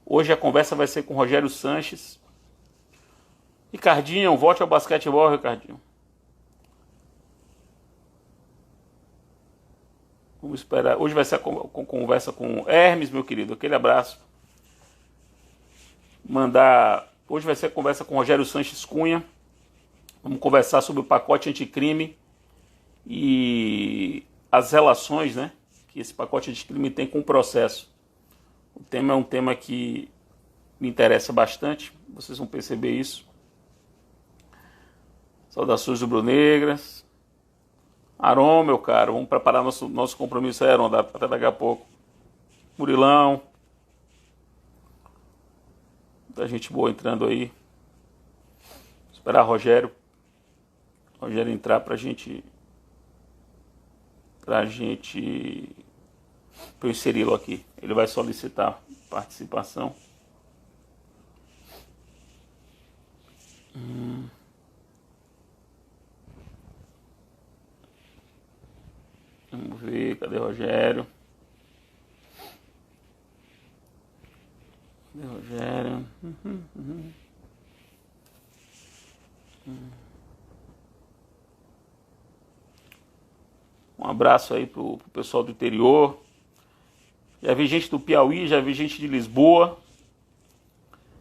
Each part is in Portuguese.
Hoje a conversa vai ser com Rogério Sanches. Ricardinho, volte ao basquetebol, Ricardinho. Vamos esperar. Hoje vai ser a conversa com Hermes, meu querido. Aquele abraço. Hoje vai ser a conversa com Rogério Sanches Cunha. Vamos conversar sobre o pacote anticrime e as relações, né, que esse pacote anticrime tem com o processo. O tema é um tema que me interessa bastante. Vocês vão perceber isso. Saudações rubro-negras. Aron, meu caro, vamos preparar nosso compromisso aí, Aron, até daqui a pouco. Murilão. Muita gente boa entrando aí. Esperar Rogério entrar pra gente eu inseri-lo aqui. Ele vai solicitar participação. Vamos ver, cadê Rogério? Cadê Rogério? Um abraço aí pro pessoal do interior. Já vi gente do Piauí, já vi gente de Lisboa,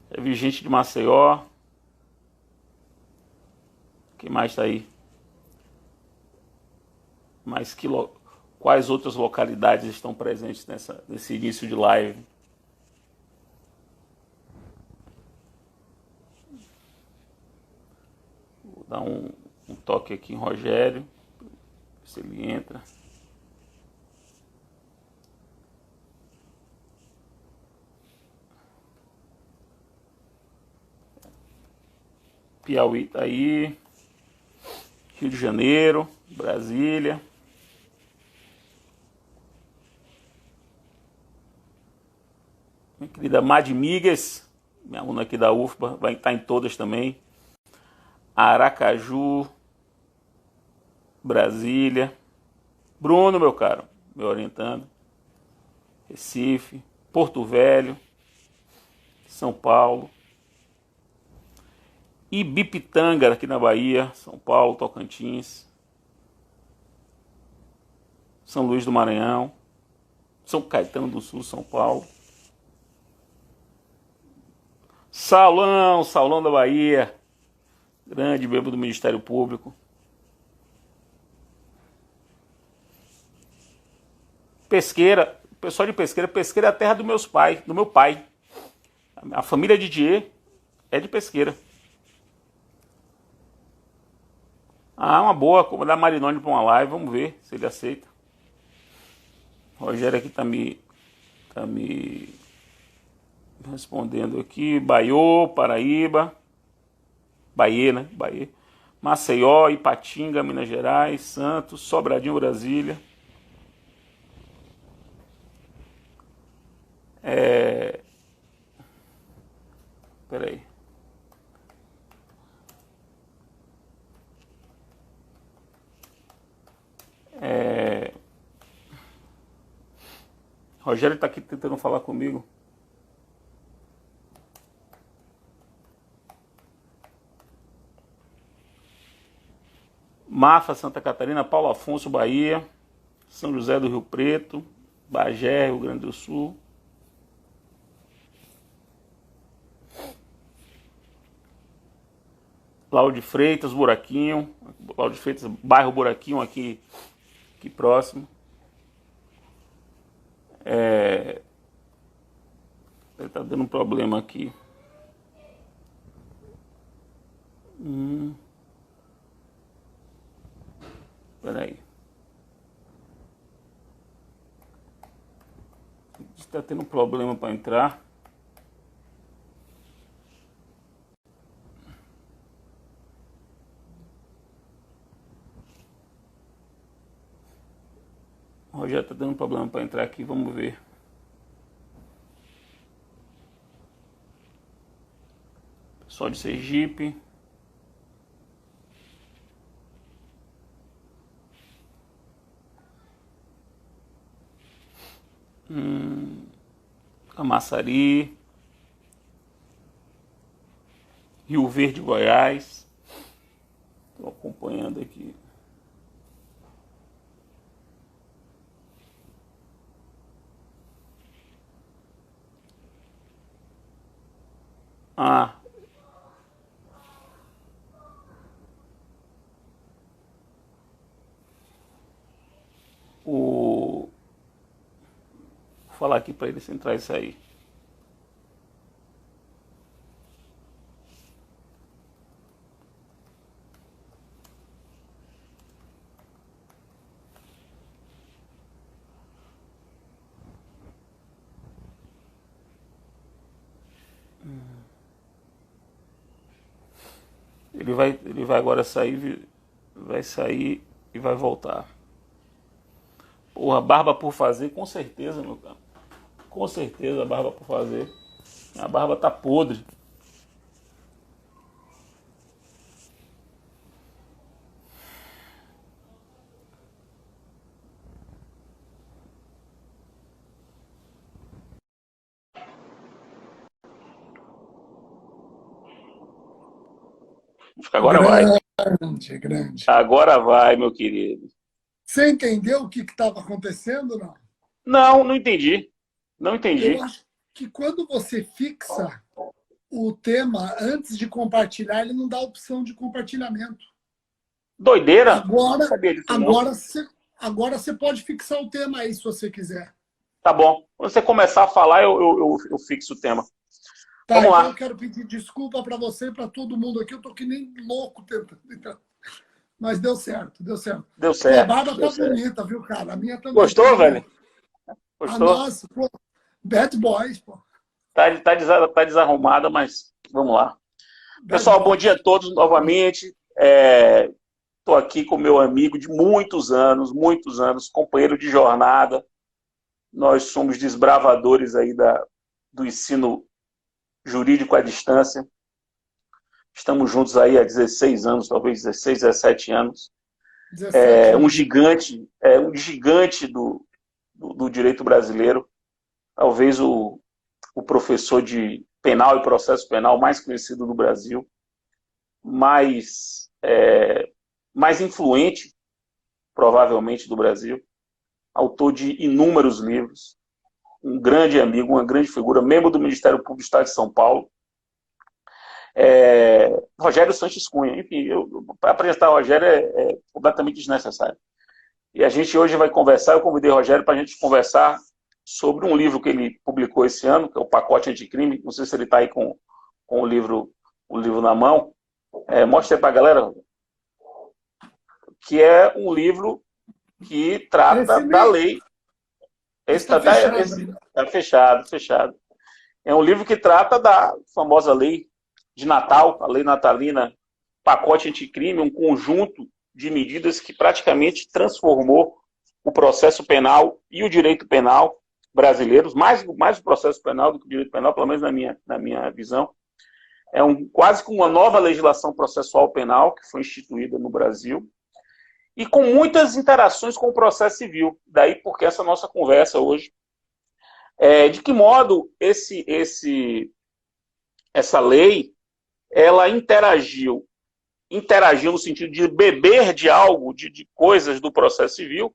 já vi gente de Maceió. Quem mais tá aí? Quais outras localidades estão presentes nesse início de live? Vou dar um toque aqui em Rogério, se ele entra. Piauí tá aí, Rio de Janeiro, Brasília. Minha querida Mad Migas, minha aluna aqui da UFBA, vai estar em todas também. Aracaju, Brasília. Bruno, meu caro, me orientando. Recife, Porto Velho, São Paulo. Ibipitanga, aqui na Bahia, São Paulo, Tocantins. São Luís do Maranhão. São Caetano do Sul, São Paulo. Saulão da Bahia, grande membro do Ministério Público. Pesqueira, o pessoal de Pesqueira é a terra do meu pai. A família Didier é de Pesqueira. Uma boa, convidar Marinoni para uma live, vamos ver se ele aceita. O Rogério aqui tá me respondendo aqui. Baiô, Paraíba. Bahia, né? Bahia. Maceió, Ipatinga, Minas Gerais, Santos, Sobradinho, Brasília. Peraí. Rogério tá aqui tentando falar comigo. Mafra, Santa Catarina, Paulo Afonso, Bahia, São José do Rio Preto, Bagé, Rio Grande do Sul. Lauro de Freitas, Buraquinho, Lauro de Freitas, bairro Buraquinho aqui próximo. Ele tá dando um problema aqui. Peraí. Está tendo um problema para entrar. O Rogério está dando um problema para entrar aqui, vamos ver. Pessoal de Sergipe. Camaçari, Rio Verde, Goiás. Estou acompanhando aqui. Ah, vou falar aqui para ele centrar isso aí. Ele vai agora sair, vai sair e vai voltar. Porra, barba por fazer, com certeza, meu cara. Com certeza, a barba por fazer. A barba tá podre. Acho que agora vai. Grande, grande. Agora vai, meu querido. Você entendeu o que estava acontecendo, não? Não, não entendi. Não Eu entendi. acho que quando você fixa o tema antes de compartilhar, ele não dá opção de compartilhamento. Doideira? Não Agora, sabia disso, não. agora, você, agora você pode fixar o tema aí, se você quiser. Tá bom. Quando você começar a falar, eu fixo o tema. Tá, Vamos então lá. eu quero pedir desculpa para você e para todo mundo aqui. Eu tô que nem louco tentando. Então, mas deu certo, deu certo. Deu Pô, a certo. barba Deu tá certo. bonita, viu, cara? A minha também tá Gostou, velho? bonita. A Gostou? nossa, pô, Bad Boys, pô. Tá desarrumada, mas vamos lá. Bad Pessoal, bom dia Boys. a todos novamente. Estou aqui com meu amigo de muitos anos, companheiro de jornada. Nós somos desbravadores aí do ensino jurídico à distância. Estamos juntos aí há 16 anos, talvez 16, 17 anos. 17 Um anos. gigante do direito brasileiro. Talvez o professor de penal e processo penal mais conhecido do Brasil. Mais influente, provavelmente, do Brasil. Autor de inúmeros livros. Um grande amigo, uma grande figura, membro do Ministério Público do Estado de São Paulo. Rogério Sanches Cunha. Enfim, para apresentar o Rogério é completamente desnecessário. E a gente hoje vai conversar, eu convidei o Rogério para a gente conversar sobre um livro que ele publicou esse ano, que é o Pacote Anticrime. Não sei se ele está aí com o livro na mão. Mostra aí para a galera, que é um livro que trata da lei. Esse está fechado. Está fechado. É um livro que trata da famosa lei de Natal, a lei natalina, pacote anticrime, um conjunto de medidas que praticamente transformou o processo penal e o direito penal brasileiros, mais o processo penal do que o direito penal, pelo menos na minha visão. É quase que uma nova legislação processual penal que foi instituída no Brasil e com muitas interações com o processo civil. Daí porque essa nossa conversa hoje. De que modo essa lei ela interagiu no sentido de beber de algo, de coisas do processo civil,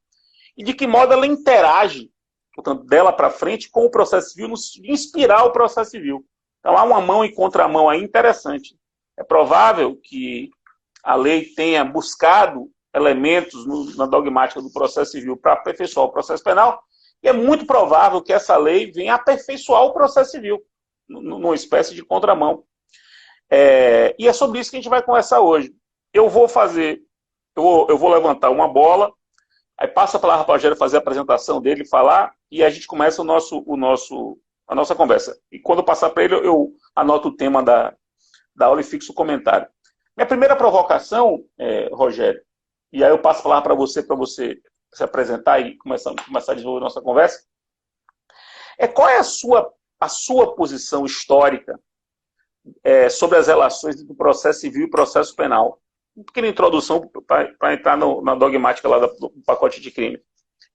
e de que modo ela interage, portanto, dela para frente com o processo civil, de inspirar o processo civil. Então há uma mão e contramão aí interessante. É provável que a lei tenha buscado elementos na dogmática do processo civil para aperfeiçoar o processo penal, e é muito provável que essa lei venha aperfeiçoar o processo civil, numa espécie de contramão. E é sobre isso que a gente vai conversar hoje. Eu vou levantar uma bola, aí passa a palavra para o Rogério fazer a apresentação dele, falar, e a gente começa a nossa conversa. E quando eu passar para ele, eu anoto o tema da aula e fixo o comentário. Minha primeira provocação, Rogério, e aí eu passo a palavra para você se apresentar e começar a desenvolver a nossa conversa, qual é a sua posição histórica sobre as relações entre o processo civil e o processo penal. Uma pequena introdução para entrar na dogmática lá do pacote de crime.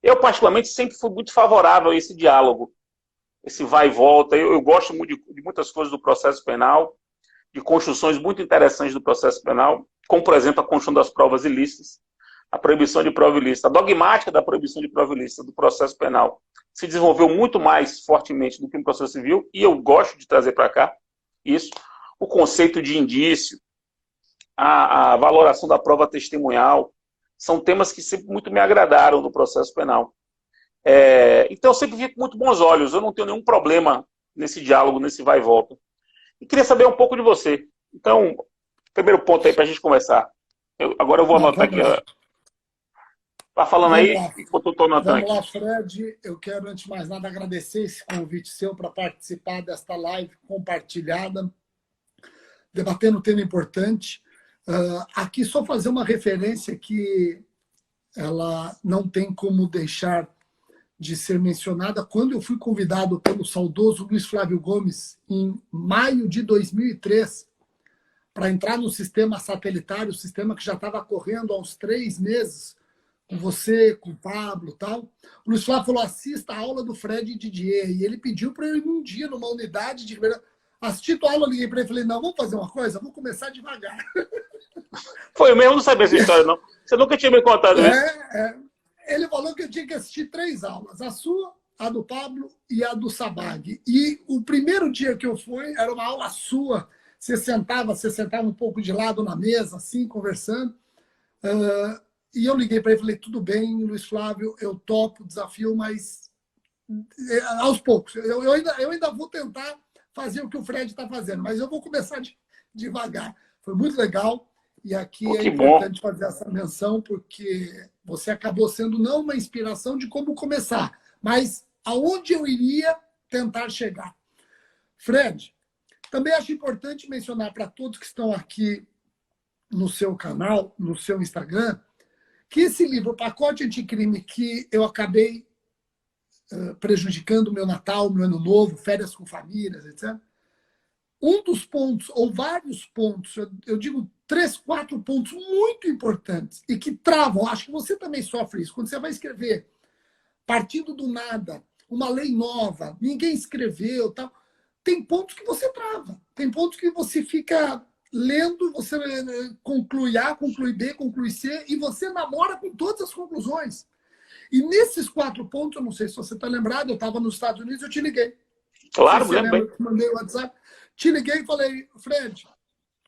Eu, particularmente, sempre fui muito favorável a esse diálogo, esse vai e volta. Eu gosto muito de muitas coisas do processo penal, de construções muito interessantes do processo penal, como, por exemplo, a construção das provas ilícitas, a proibição de prova ilícita, a dogmática da proibição de prova ilícita do processo penal se desenvolveu muito mais fortemente do que no processo civil, e eu gosto de trazer para cá isso, o conceito de indício, a valoração da prova testemunhal, são temas que sempre muito me agradaram no processo penal. Então eu sempre vi com muito bons olhos, eu não tenho nenhum problema nesse diálogo, nesse vai e volta. E queria saber um pouco de você. Então, primeiro ponto aí para a gente conversar. Agora eu vou anotar aqui. Tá falando Vamos aí, lá. enquanto eu estou anotando Vamos lá, aqui. Fred. Eu quero, antes de mais nada, agradecer esse convite seu para participar desta live compartilhada, debatendo um tema importante. Aqui, só fazer uma referência que ela não tem como deixar de ser mencionada. Quando eu fui convidado pelo saudoso Luiz Flávio Gomes, em maio de 2003, para entrar no sistema satelitário, o sistema que já estava correndo há uns 3 meses, com você, com o Pablo e tal. O Luiz Flávio falou, assista a aula do Fred Didier. E ele pediu para eu ir um dia numa unidade de... Assistir a aula, eu liguei para ele e falei, não, vamos fazer uma coisa? Vamos começar devagar. Foi eu mesmo, não sabia essa história, não. Você nunca tinha me contado isso. Ele falou que eu tinha que assistir 3 aulas. A sua, a do Pablo e a do Sabag. E o primeiro dia que eu fui, era uma aula sua. Você sentava um pouco de lado na mesa, assim, conversando. E eu liguei para ele e falei, tudo bem, Luiz Flávio, eu topo o desafio, mas aos poucos. Eu ainda vou tentar fazer o que o Fred está fazendo, mas eu vou começar devagar. Foi muito legal. E aqui é importante fazer essa menção, porque você acabou sendo não uma inspiração de como começar, mas aonde eu iria tentar chegar. Fred, também acho importante mencionar para todos que estão aqui no seu canal, no seu Instagram, que esse livro, o Pacote Anticrime, que eu acabei prejudicando o meu Natal, meu Ano Novo, férias com famílias, etc., um dos pontos, ou vários pontos, eu digo 3, 4 pontos muito importantes e que travam, acho que você também sofre isso, quando você vai escrever, partindo do nada, uma lei nova, ninguém escreveu, tal, tem pontos que você trava, tem pontos que você fica lendo, você conclui A, conclui B, conclui C, e você namora com todas as conclusões. E nesses 4 pontos, eu não sei se você está lembrado, eu estava nos Estados Unidos, eu te liguei. Claro, lembro bem. Eu mandei o WhatsApp. Te liguei e falei, Fred,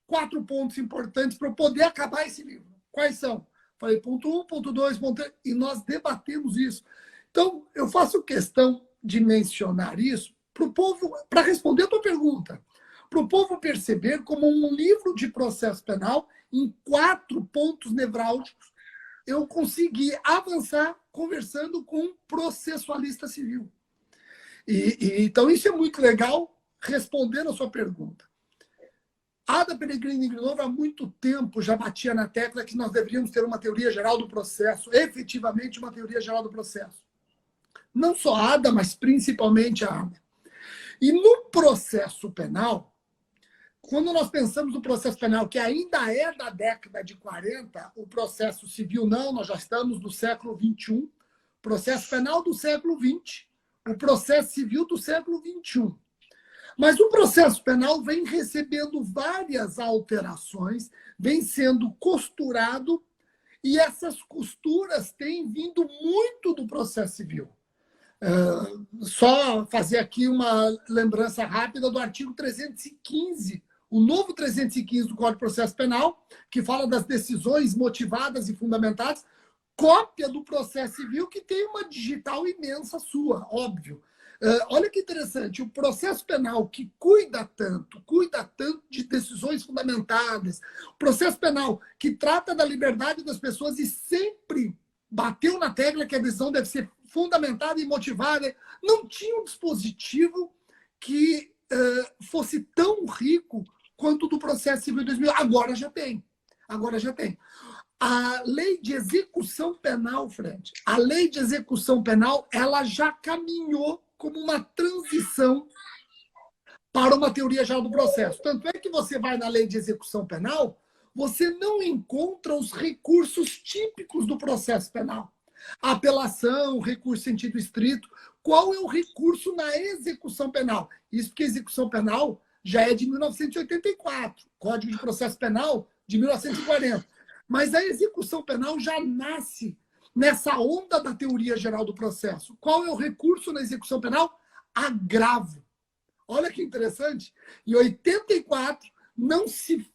4 pontos importantes para eu poder acabar esse livro. Quais são? Falei, ponto 1, ponto 2, ponto 3, e nós debatemos isso. Então, eu faço questão de mencionar isso para o povo, para responder a tua pergunta, para o povo perceber como um livro de processo penal, em 4 pontos nevrálgicos, eu consegui avançar conversando com um processualista civil. Então, isso é muito legal, respondendo a sua pergunta. Ada Peregrini de Novo, há muito tempo, já batia na tecla que nós deveríamos ter uma teoria geral do processo, efetivamente uma teoria geral do processo. Não só a Ada, mas principalmente a Ada. E no processo penal, quando nós pensamos no processo penal, que ainda é da década de 40, o processo civil não, nós já estamos no século XXI, processo penal do século XX, o processo civil do século XXI. Mas o processo penal vem recebendo várias alterações, vem sendo costurado, e essas costuras têm vindo muito do processo civil. Só fazer aqui uma lembrança rápida do artigo 315, o novo 315 do Código de Processo Penal, que fala das decisões motivadas e fundamentadas, cópia do processo civil, que tem uma digital imensa sua, óbvio. Olha que interessante, o processo penal que cuida tanto de decisões fundamentadas, o processo penal que trata da liberdade das pessoas e sempre bateu na tecla que a decisão deve ser fundamentada e motivada, não tinha um dispositivo que fosse tão rico quanto o do processo civil de 2000. Agora já tem. A lei de execução penal, Fred, a lei de execução penal, ela já caminhou como uma transição para uma teoria geral do processo. Tanto é que você vai na lei de execução penal, você não encontra os recursos típicos do processo penal. Apelação, recurso em sentido estrito. Qual é o recurso na execução penal? Isso porque a execução penal já é de 1984, Código de Processo Penal de 1940. Mas a execução penal já nasce nessa onda da teoria geral do processo. Qual é o recurso na execução penal? Agravo. Olha que interessante. Em 84, não se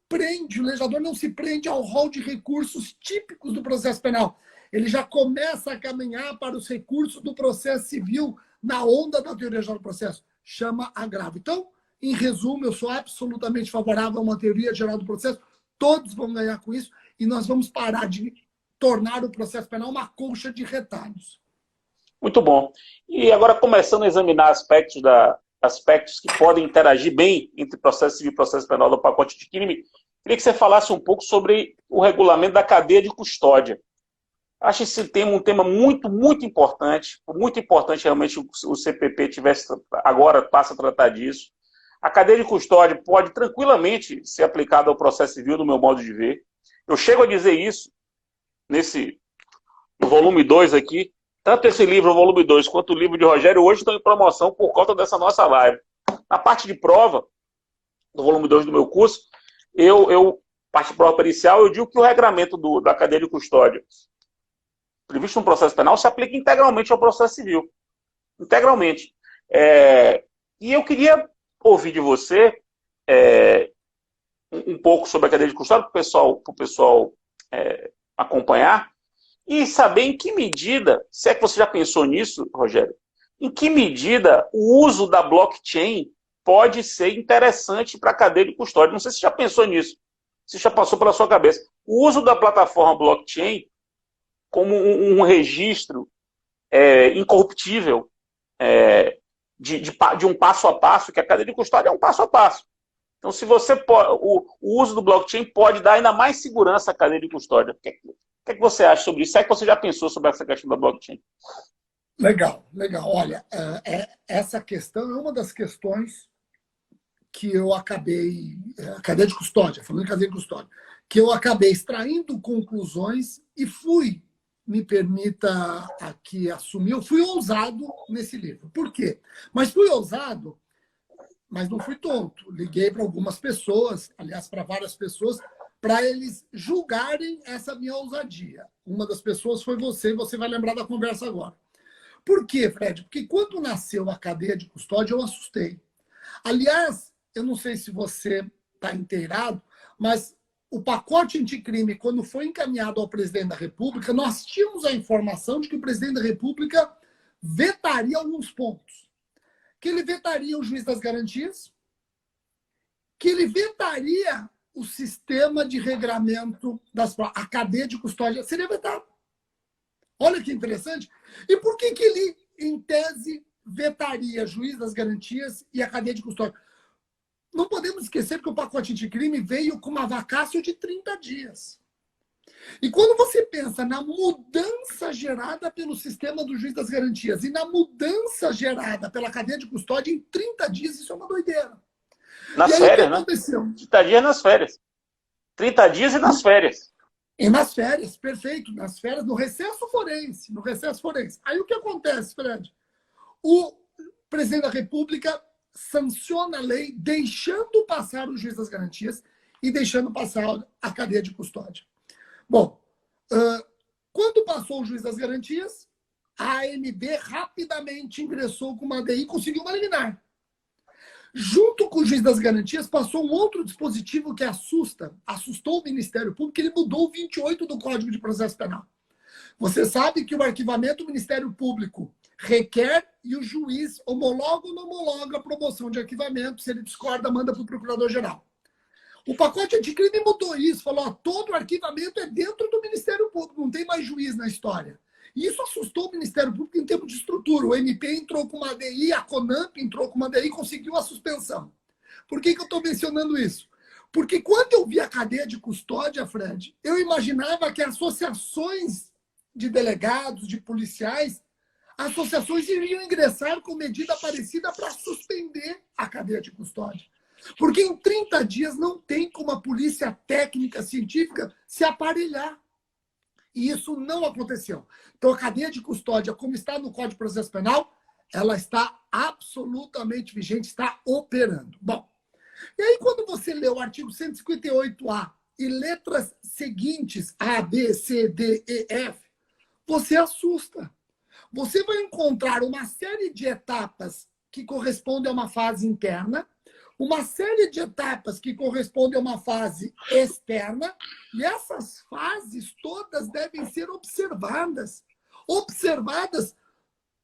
prende, o legislador não se prende ao rol de recursos típicos do processo penal. Ele já começa a caminhar para os recursos do processo civil na onda da teoria geral do processo. Chama agravo. Então, em resumo, eu sou absolutamente favorável a uma teoria geral do processo. Todos vão ganhar com isso e nós vamos parar de tornar o processo penal uma colcha de retalhos. Muito bom. E agora, começando a examinar aspectos que podem interagir bem entre processo civil e processo penal do pacote de crime, queria que você falasse um pouco sobre o regulamento da cadeia de custódia. Acho esse tema um tema muito, muito importante realmente o CPP agora passa a tratar disso. A cadeia de custódia pode tranquilamente ser aplicada ao processo civil, no meu modo de ver. Eu chego a dizer isso no volume 2 aqui. Tanto esse livro, o volume 2, quanto o livro de Rogério, hoje estão em promoção por conta dessa nossa live. Na parte de prova, do volume 2 do meu curso, parte de prova pericial, eu digo que o regramento da cadeia de custódia, previsto no processo penal, se aplica integralmente ao processo civil. Integralmente. E eu queria ouvir de você um pouco sobre a cadeia de custódia, para o pessoal acompanhar, e saber em que medida, se é que você já pensou nisso, Rogério, em que medida o uso da blockchain pode ser interessante para a cadeia de custódia. Não sei se você já pensou nisso, se já passou pela sua cabeça. O uso da plataforma blockchain como um registro incorruptível de um passo a passo, que a cadeia de custódia é um passo a passo. Então, se você o uso do blockchain pode dar ainda mais segurança à cadeia de custódia. O que você acha sobre isso? É que você já pensou sobre essa questão da blockchain? Legal, legal. Olha, essa questão é uma das questões que eu acabei, a cadeia de custódia, falando em cadeia de custódia, que eu acabei extraindo conclusões e me permita aqui assumir, eu fui ousado nesse livro. Por quê? Mas fui ousado, mas não fui tonto. Liguei para algumas pessoas, aliás, para várias pessoas, para eles julgarem essa minha ousadia. Uma das pessoas foi você vai lembrar da conversa agora. Por quê, Fred? Porque quando nasceu a cadeia de custódia, eu assustei. Aliás, eu não sei se você está inteirado, mas o pacote anticrime, quando foi encaminhado ao presidente da República, nós tínhamos a informação de que o presidente da República vetaria alguns pontos. Que ele vetaria o juiz das garantias, que ele vetaria o sistema de regramento a cadeia de custódia seria vetado. Olha que interessante. E por que ele, em tese, vetaria juiz das garantias e a cadeia de custódia? Não podemos esquecer que o pacote anticrime veio com uma vacácio de 30 dias. E quando você pensa na mudança gerada pelo sistema do juiz das garantias e na mudança gerada pela cadeia de custódia em 30 dias, isso é uma doideira. Nas férias, né? 30 dias nas férias. 30 dias e nas férias. E nas férias, perfeito. Nas férias, no recesso forense. No recesso forense. Aí o que acontece, Fred? O presidente da República sanciona a lei deixando passar o juiz das garantias e deixando passar a cadeia de custódia. Bom, quando passou o juiz das garantias, a AMB rapidamente ingressou com uma ADI e conseguiu uma liminar. Junto com o juiz das garantias, passou um outro dispositivo que assustou o Ministério Público, ele mudou o 28 do Código de Processo Penal. Você sabe que o arquivamento do Ministério Público requer e o juiz homologa ou não homologa a promoção de arquivamento, se ele discorda, manda para o Procurador-Geral. O pacote anticrime mudou isso, falou, ó, todo o arquivamento é dentro do Ministério Público, não tem mais juiz na história. E isso assustou o Ministério Público em termos de estrutura. O MP entrou com uma ADI, a CONAMP entrou com uma ADI e conseguiu a suspensão. Por que eu estou mencionando isso? Porque quando eu vi a cadeia de custódia, Fred, eu imaginava que associações de delegados, de policiais, associações iriam ingressar com medida parecida para suspender a cadeia de custódia. Porque em 30 dias não tem como a polícia técnica, científica, se aparelhar. E isso não aconteceu. Então, a cadeia de custódia, como está no Código de Processo Penal, ela está absolutamente vigente, está operando. Bom, e aí quando você lê o artigo 158A e letras seguintes, A, B, C, D, E, F, você assusta. Você vai encontrar uma série de etapas que correspondem a uma fase interna, uma série de etapas que correspondem a uma fase externa, e essas fases todas devem ser observadas. Observadas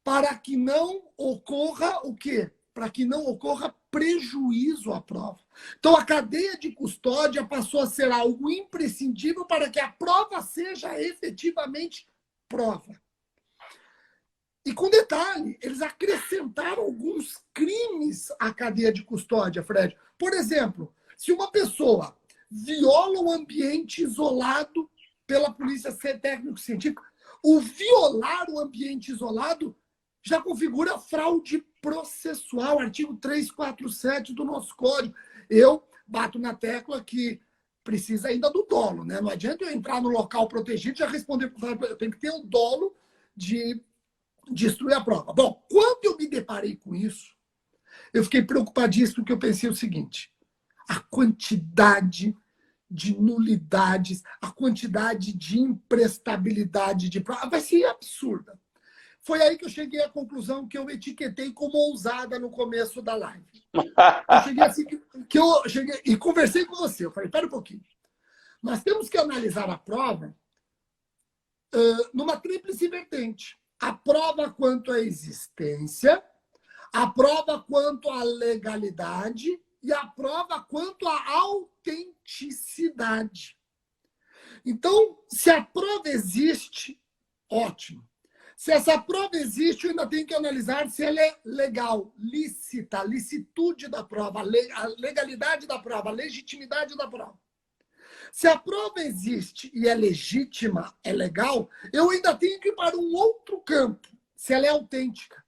para que não ocorra o quê? Para que não ocorra prejuízo à prova. Então, a cadeia de custódia passou a ser algo imprescindível para que a prova seja efetivamente prova. E com detalhe, eles acrescentaram alguns crimes à cadeia de custódia, Fred. Por exemplo, se uma pessoa viola um ambiente isolado pela polícia técnico-científica, o violar o ambiente isolado já configura fraude processual, artigo 347 do nosso Código. Eu bato na tecla que precisa ainda do dolo, né? Não adianta eu entrar no local protegido e já responder, eu tenho que ter o dolo de destruir a prova. Bom, quando eu me deparei com isso, eu fiquei preocupadíssimo, porque eu pensei o seguinte: a quantidade de nulidades, a quantidade de imprestabilidade de prova vai ser absurda. Foi aí que eu cheguei à conclusão que eu etiquetei como ousada no começo da live. Eu cheguei assim, que eu cheguei e conversei com você. Eu falei, espera um pouquinho. Nós temos que analisar a prova numa tríplice vertente. A prova quanto à existência, a prova quanto à legalidade e a prova quanto à autenticidade. Então, se a prova existe, ótimo. Se essa prova existe, eu ainda tenho que analisar se ela é legal, lícita, a licitude da prova, a legalidade da prova, a legitimidade da prova. Se a prova existe e é legítima, é legal, eu ainda tenho que ir para um outro campo, se ela é autêntica.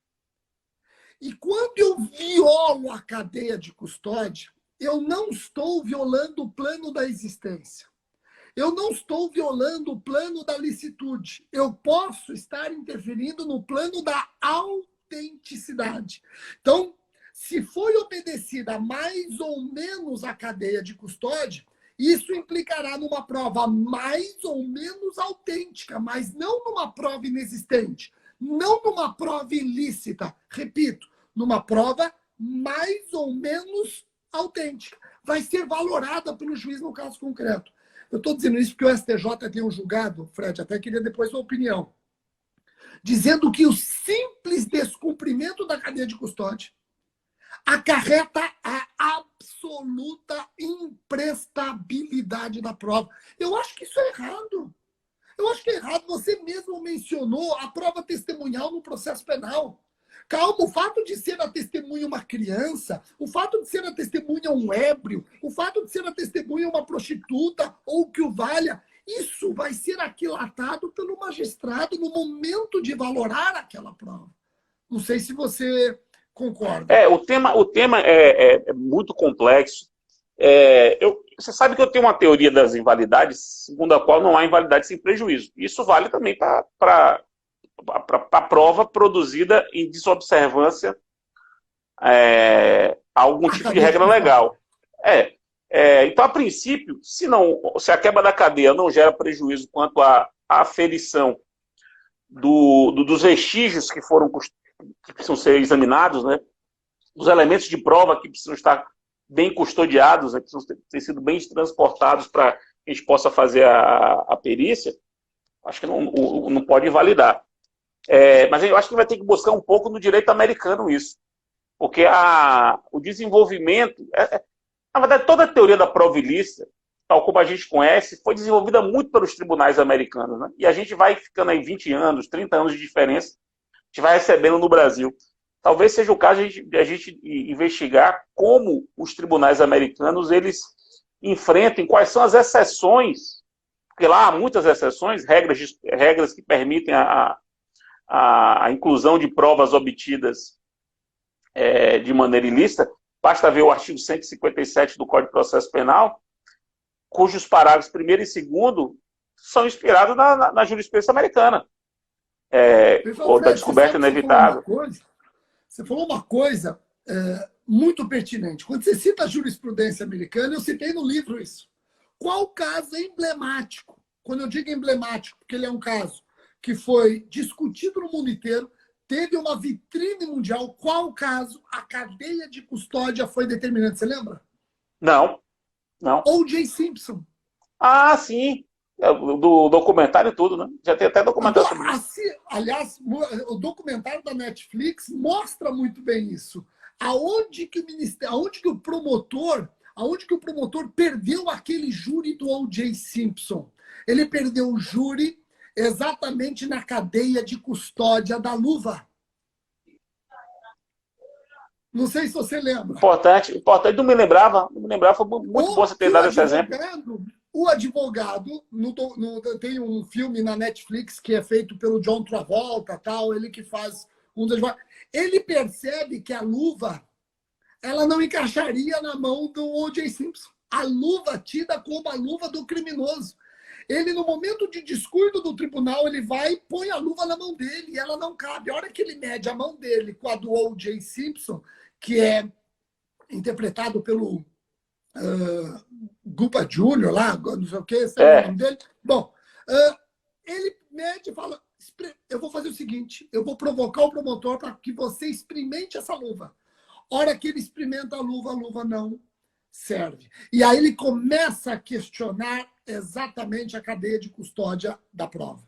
E quando eu violo a cadeia de custódia, eu não estou violando o plano da existência. Eu não estou violando o plano da licitude. Eu posso estar interferindo no plano da autenticidade. Então, se foi obedecida mais ou menos a cadeia de custódia, isso implicará numa prova mais ou menos autêntica, mas não numa prova inexistente, não numa prova ilícita. Repito, numa prova mais ou menos autêntica. Vai ser valorada pelo juiz no caso concreto. Eu estou dizendo isso porque o STJ tem um julgado, Fred, até queria depois sua opinião, dizendo que o simples descumprimento da cadeia de custódia acarreta a absoluta imprestabilidade da prova. Eu acho que isso é errado. Eu acho que é errado. Você mesmo mencionou a prova testemunhal no processo penal. Calma, o fato de ser a testemunha uma criança, o fato de ser a testemunha um ébrio, o fato de ser a testemunha uma prostituta ou o que o valha, isso vai ser aquilatado pelo magistrado no momento de valorar aquela prova. Não sei se você concorda. O tema é muito complexo. Você sabe que eu tenho uma teoria das invalidades, segundo a qual não há invalidade sem prejuízo. Isso vale também para a prova produzida em desobservância a algum tipo de regra legal. Então, a princípio, se a quebra da cadeia não gera prejuízo quanto à aferição dos vestígios que precisam ser examinados, né, dos elementos de prova que precisam estar bem custodiados, né, que precisam ter sido bem transportados para que a gente possa fazer a perícia, acho que não pode invalidar. Mas eu acho que vai ter que buscar um pouco no direito americano isso. Porque o desenvolvimento... na verdade, toda a teoria da prova ilícita, tal como a gente conhece, foi desenvolvida muito pelos tribunais americanos. Né? E a gente vai ficando aí 20 anos, 30 anos de diferença, a gente vai recebendo no Brasil. Talvez seja o caso de a gente investigar como os tribunais americanos eles enfrentam, quais são as exceções, porque lá há muitas exceções, regras que permitem a inclusão de provas obtidas de maneira ilícita. Basta ver o artigo 157 do Código de Processo Penal, cujos parágrafos 1º e 2º são inspirados na jurisprudência americana, ou da Fred, descoberta inevitável. Você falou uma coisa muito pertinente. Quando você cita a jurisprudência americana, eu citei no livro isso. Qual caso é emblemático? Quando eu digo emblemático, porque ele é um caso que foi discutido no mundo inteiro, teve uma vitrine mundial. Qual caso a cadeia de custódia foi determinante? Você lembra? Não. O.J. Simpson. Ah, sim. Do documentário e tudo, né? Já tem até documentário sobre isso. Aliás, o documentário da Netflix mostra muito bem isso. Aonde que o promotor perdeu aquele júri do O.J. Simpson? Ele perdeu o júri exatamente na cadeia de custódia da luva. Não sei se você lembra. Importante, não me lembrava, foi muito bom você ter dado esse exemplo. O advogado, tem um filme na Netflix que é feito pelo John Travolta, tal, ele que faz um dos advogados. Ele percebe que a luva ela não encaixaria na mão do O.J. Simpson. A luva tida como a luva do criminoso. Ele, no momento de descuido do tribunal, ele vai e põe a luva na mão dele e ela não cabe. A hora que ele mede a mão dele com a do O.J. Simpson, que é interpretado pelo Gupa Júnior lá, não sei o que, esse é o nome dele. Bom, ele mede e fala, eu vou fazer o seguinte, eu vou provocar o promotor para que você experimente essa luva. A hora que ele experimenta a luva não serve. E aí ele começa a questionar exatamente a cadeia de custódia da prova.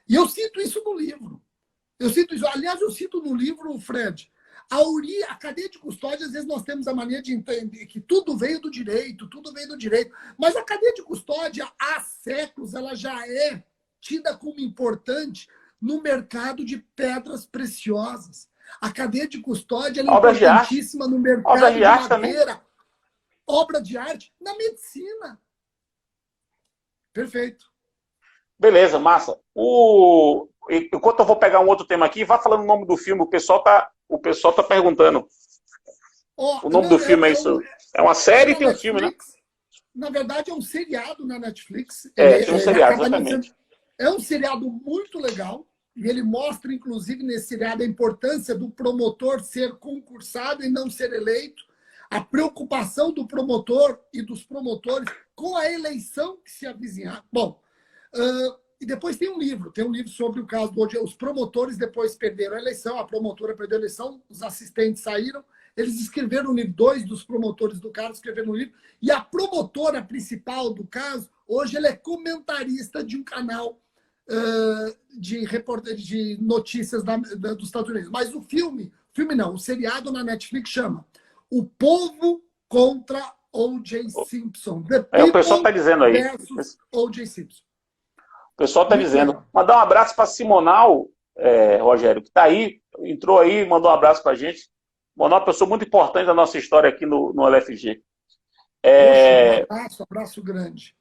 E eu cito isso no livro. Aliás, eu cito no livro, Fred, a cadeia de custódia, às vezes nós temos a mania de entender que tudo veio do direito, mas a cadeia de custódia, há séculos, ela já é tida como importante no mercado de pedras preciosas. A cadeia de custódia é importantíssima no mercado de madeira, obra de arte, na medicina. Perfeito. Beleza, massa. Enquanto eu vou pegar um outro tema aqui, vá falando o nome do filme, o pessoal tá perguntando. O nome do filme é isso? É uma série e tem um filme, né? Na verdade, é um seriado na Netflix. Tem um seriado, exatamente. É um seriado muito legal. E ele mostra, inclusive, nesse seriado, a importância do promotor ser concursado e não ser eleito. A preocupação do promotor e dos promotores com a eleição que se avizinhar. Bom, e depois tem um livro sobre o caso onde os promotores depois perderam a eleição, a promotora perdeu a eleição, os assistentes saíram, eles escreveram o livro, 2 dos promotores do caso escreveram o livro, e a promotora principal do caso, hoje ela é comentarista de um canal de notícias dos Estados Unidos. Mas o seriado na Netflix chama O Povo contra O.J. Simpson. O pessoal está dizendo aí. Versus O.J. Simpson. O pessoal está dizendo. Mandar um abraço para Simonal, Rogério, que está aí, entrou aí, mandou um abraço para a gente. Simonal é uma pessoa muito importante da nossa história aqui no LFG. Um abraço grande.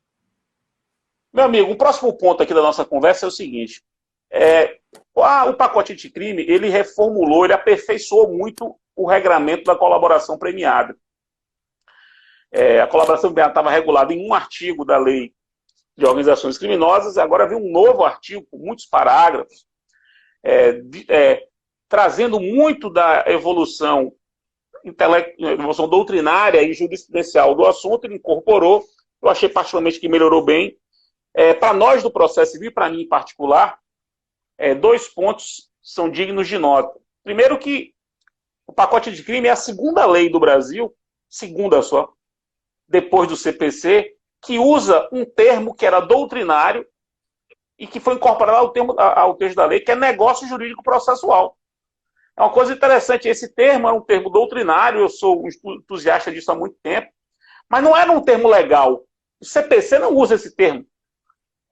Meu amigo, o próximo ponto aqui da nossa conversa é o seguinte. O pacote anticrime, ele reformulou, ele aperfeiçoou muito o regramento da colaboração premiada. A colaboração premiada estava regulada em um artigo da lei de organizações criminosas, agora vem um novo artigo com muitos parágrafos, trazendo muito da evolução doutrinária e jurisprudencial do assunto, ele incorporou, eu achei particularmente que melhorou bem. Para nós do processo civil, para mim em particular, 2 pontos são dignos de nota. Primeiro que o pacote anticrime é a segunda lei do Brasil, segunda só, depois do CPC, que usa um termo que era doutrinário e que foi incorporado ao texto da lei, que é negócio jurídico processual. É uma coisa interessante, esse termo é um termo doutrinário, eu sou um entusiasta disso há muito tempo, mas não era um termo legal. O CPC não usa esse termo.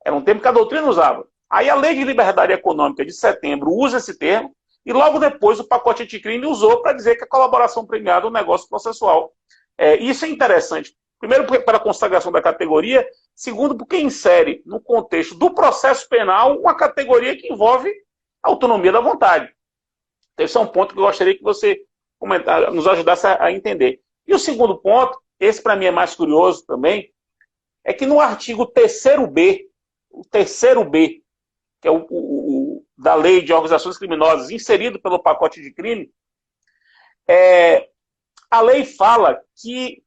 Era um termo que a doutrina usava. Aí a Lei de Liberdade Econômica de setembro usa esse termo e logo depois o pacote anticrime usou para dizer que a colaboração premiada é um negócio processual. Isso é interessante. Primeiro, pela consagração da categoria. Segundo, porque insere no contexto do processo penal uma categoria que envolve a autonomia da vontade. Então, esse é um ponto que eu gostaria que você nos ajudasse a entender. E o segundo ponto, esse para mim é mais curioso também, é que no artigo 3º B o terceiro B, que é da lei de organizações criminosas, inserido pelo pacote de crime, a lei fala que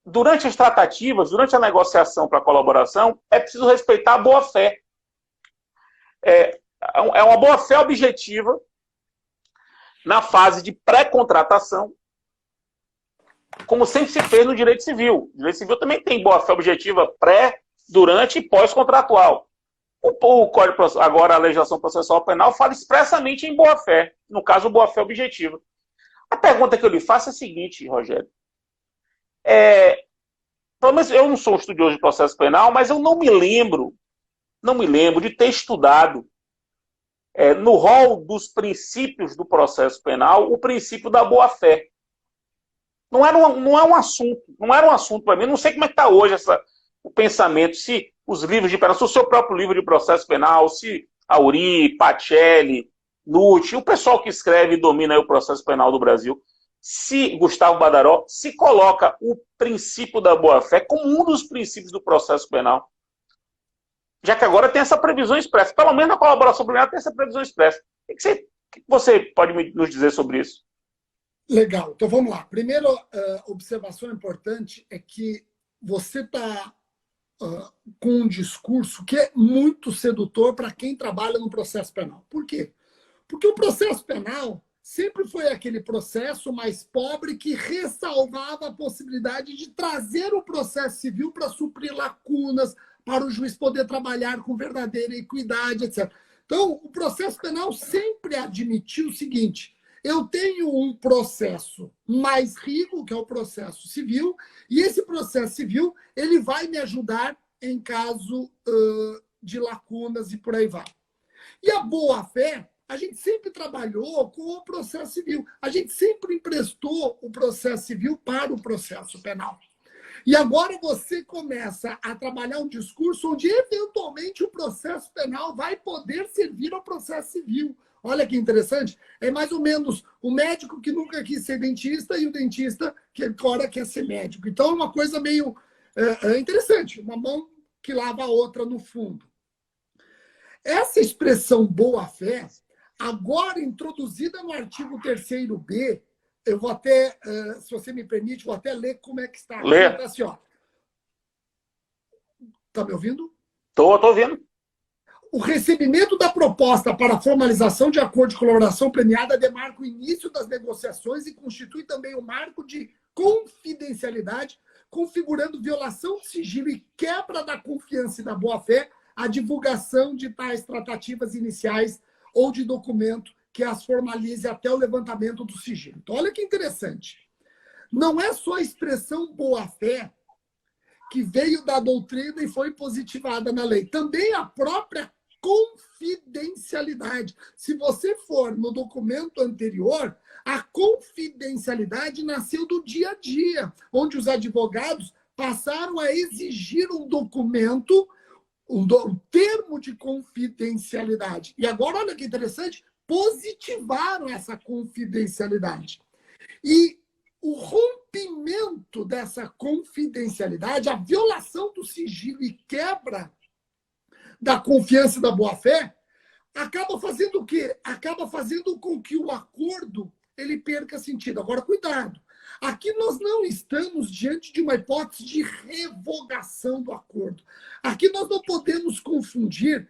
durante as tratativas, durante a negociação para a colaboração, é preciso respeitar a boa-fé. É uma boa-fé objetiva na fase de pré-contratação, como sempre se fez no direito civil. O direito civil também tem boa-fé objetiva pré, durante e pós-contratual. O Código, agora a legislação processual penal fala expressamente em boa-fé, no caso, boa-fé objetiva. A pergunta que eu lhe faço é a seguinte, Rogério. Pelo menos eu não sou um estudioso de processo penal, mas eu não me lembro de ter estudado no rol dos princípios do processo penal o princípio da boa-fé. Não era um assunto para mim. Não sei como é que está hoje o pensamento, se os livros de penal, se o seu próprio livro de processo penal, se Auri, Pacelli, Nutti, o pessoal que escreve e domina aí o processo penal do Brasil, se Gustavo Badaró, se coloca o princípio da boa-fé como um dos princípios do processo penal. Já que agora tem essa previsão expressa. Pelo menos na colaboração penal tem essa previsão expressa. O que você pode nos dizer sobre isso? Legal. Então, vamos lá. Primeira observação importante é que você está com um discurso que é muito sedutor para quem trabalha no processo penal. Por quê? Porque o processo penal sempre foi aquele processo mais pobre que ressalvava a possibilidade de trazer o processo civil para suprir lacunas, para o juiz poder trabalhar com verdadeira equidade, etc. Então, o processo penal sempre admitiu o seguinte: eu tenho um processo mais rico, que é o processo civil, e esse processo civil ele vai me ajudar em caso de lacunas e por aí vai. E a boa-fé, a gente sempre trabalhou com o processo civil. A gente sempre emprestou o processo civil para o processo penal. E agora você começa a trabalhar um discurso onde, eventualmente, o processo penal vai poder servir ao processo civil. Olha que interessante. É mais ou menos o médico que nunca quis ser dentista e o dentista que agora quer ser médico. Então, é uma coisa meio interessante. Uma mão que lava a outra no fundo. Essa expressão boa-fé, agora introduzida no artigo 3º-B, eu vou até, se você me permite, vou até ler como é que está. Lê. Está assim, ó. Está me ouvindo? Estou ouvindo. O recebimento da proposta para a formalização de acordo de colaboração premiada demarca o início das negociações e constitui também o marco de confidencialidade, configurando violação de sigilo e quebra da confiança e da boa-fé a divulgação de tais tratativas iniciais ou de documento que as formalize até o levantamento do sigilo. Então, olha que interessante. Não é só a expressão boa-fé que veio da doutrina e foi positivada na lei. Também a própria confidencialidade. Se você for no documento anterior, a confidencialidade nasceu do dia a dia, onde os advogados passaram a exigir um documento, um termo de confidencialidade. E agora, olha que interessante, positivaram essa confidencialidade. E o rompimento dessa confidencialidade, a violação do sigilo e quebra da confiança e da boa-fé, acaba fazendo o quê? Acaba fazendo com que o acordo ele perca sentido. Agora, cuidado. Aqui nós não estamos diante de uma hipótese de revogação do acordo. Aqui nós não podemos confundir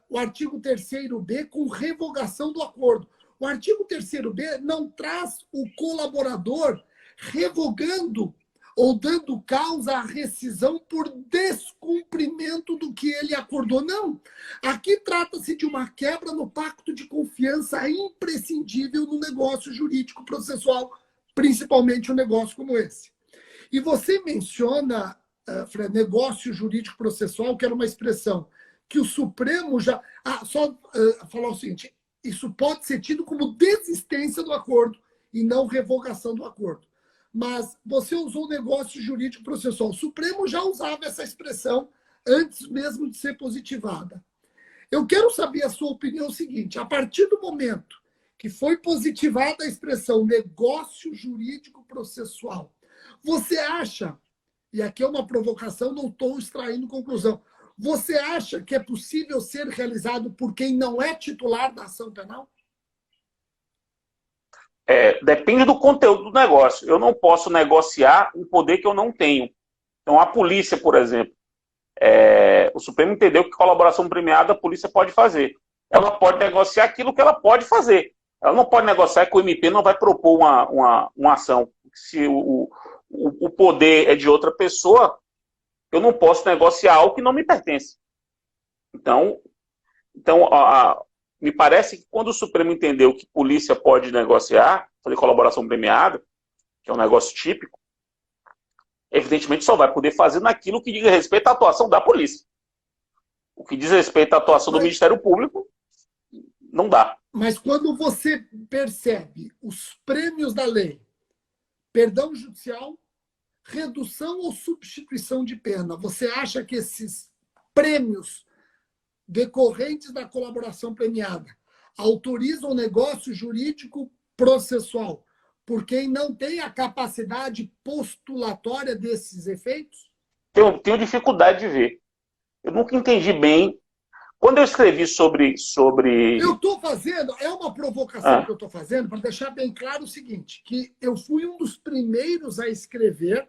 o artigo 3º-B com revogação do acordo. O artigo 3º-B não traz o colaborador revogando ou dando causa à rescisão por descumprimento do que ele acordou. Não. Aqui trata-se de uma quebra no pacto de confiança imprescindível no negócio jurídico processual, principalmente um negócio como esse. E você menciona, Fred, negócio jurídico processual, que era uma expressão que o Supremo já... falar o seguinte, isso pode ser tido como desistência do acordo e não revogação do acordo. Mas você usou negócio jurídico processual. O Supremo já usava essa expressão antes mesmo de ser positivada. Eu quero saber a sua opinião seguinte. A partir do momento que foi positivada a expressão negócio jurídico processual, você acha, e aqui é uma provocação, não estou extraindo conclusão, você acha que é possível ser realizado por quem não é titular da ação penal? Depende do conteúdo do negócio. Eu não posso negociar um poder que eu não tenho. Então, a polícia, por exemplo, o Supremo entendeu que colaboração premiada a polícia pode fazer. Ela pode negociar aquilo que ela pode fazer. Ela não pode negociar que o MP não vai propor uma ação. Se o poder é de outra pessoa, eu não posso negociar algo que não me pertence. Então me parece que quando o Supremo entendeu que polícia pode negociar, fazer colaboração premiada, que é um negócio típico, evidentemente só vai poder fazer naquilo que diz respeito à atuação da polícia. O que diz respeito à atuação do Ministério Público, não dá. Mas quando você percebe os prêmios da lei, perdão judicial, redução ou substituição de pena, você acha que esses prêmios decorrentes da colaboração premiada autorizam o negócio jurídico processual por quem não tem a capacidade postulatória desses efeitos? Tenho dificuldade de ver. Eu nunca entendi bem. Quando eu escrevi sobre... Eu estou fazendo, é uma provocação que eu estou fazendo para deixar bem claro o seguinte, que eu fui um dos primeiros a escrever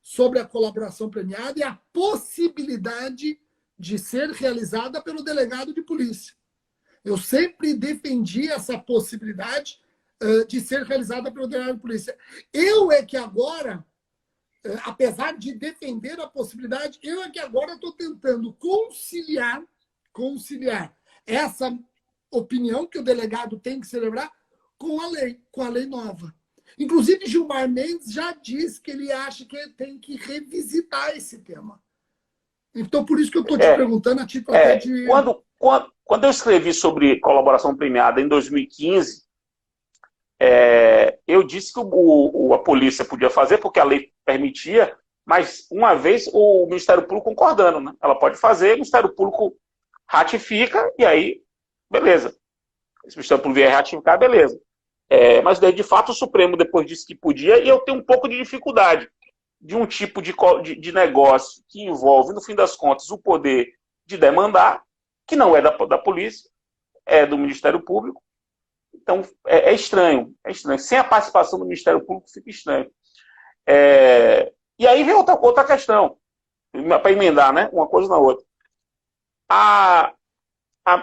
sobre a colaboração premiada e a possibilidade de ser realizada pelo delegado de polícia. Eu sempre defendi essa possibilidade de ser realizada pelo delegado de polícia. Eu é que agora, apesar de defender a possibilidade, eu é que agora estou tentando conciliar essa opinião que o delegado tem que celebrar com a lei nova. Inclusive, Gilmar Mendes já diz que ele acha que tem que revisitar esse tema. Então, por isso que eu estou te perguntando a título até de... Quando eu escrevi sobre colaboração premiada em 2015, eu disse que a polícia podia fazer, porque a lei permitia, mas uma vez o Ministério Público concordando, né? Ela pode fazer, o Ministério Público ratifica, e aí, beleza. Se o Ministério Público vier ratificar, beleza. Mas, de fato, o Supremo depois disse que podia, e eu tenho um pouco de dificuldade de um tipo de negócio que envolve, no fim das contas, o poder de demandar, que não é da polícia, é do Ministério Público. Então, é estranho. Sem a participação do Ministério Público, fica estranho. E aí vem outra questão, para emendar, né, uma coisa na outra.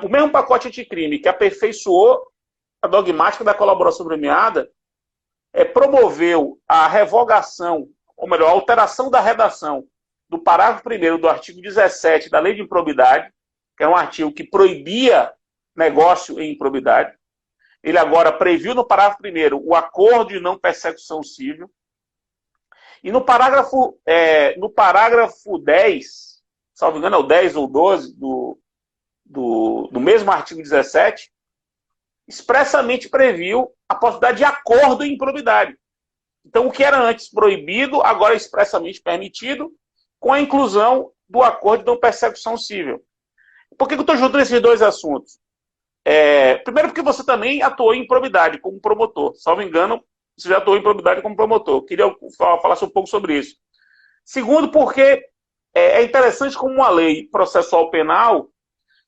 O mesmo pacote anticrime que aperfeiçoou a dogmática da colaboração premiada promoveu a revogação, ou melhor, a alteração da redação do parágrafo 1º do artigo 17 da Lei de Improbidade, que é um artigo que proibia negócio em improbidade. Ele agora previu no parágrafo 1º o acordo de não persecução civil. E no parágrafo 10, salvo engano, é o 10 ou 12 do mesmo artigo 17, expressamente previu a possibilidade de acordo em improbidade. Então, o que era antes proibido, agora é expressamente permitido, com a inclusão do acordo de não persecução civil. Por que eu estou juntando esses dois assuntos? Primeiro, porque você também atuou em improbidade como promotor. Salvo engano, você já atuou em improbidade como promotor. Queria falar um pouco sobre isso. Segundo, porque é interessante como uma lei processual penal,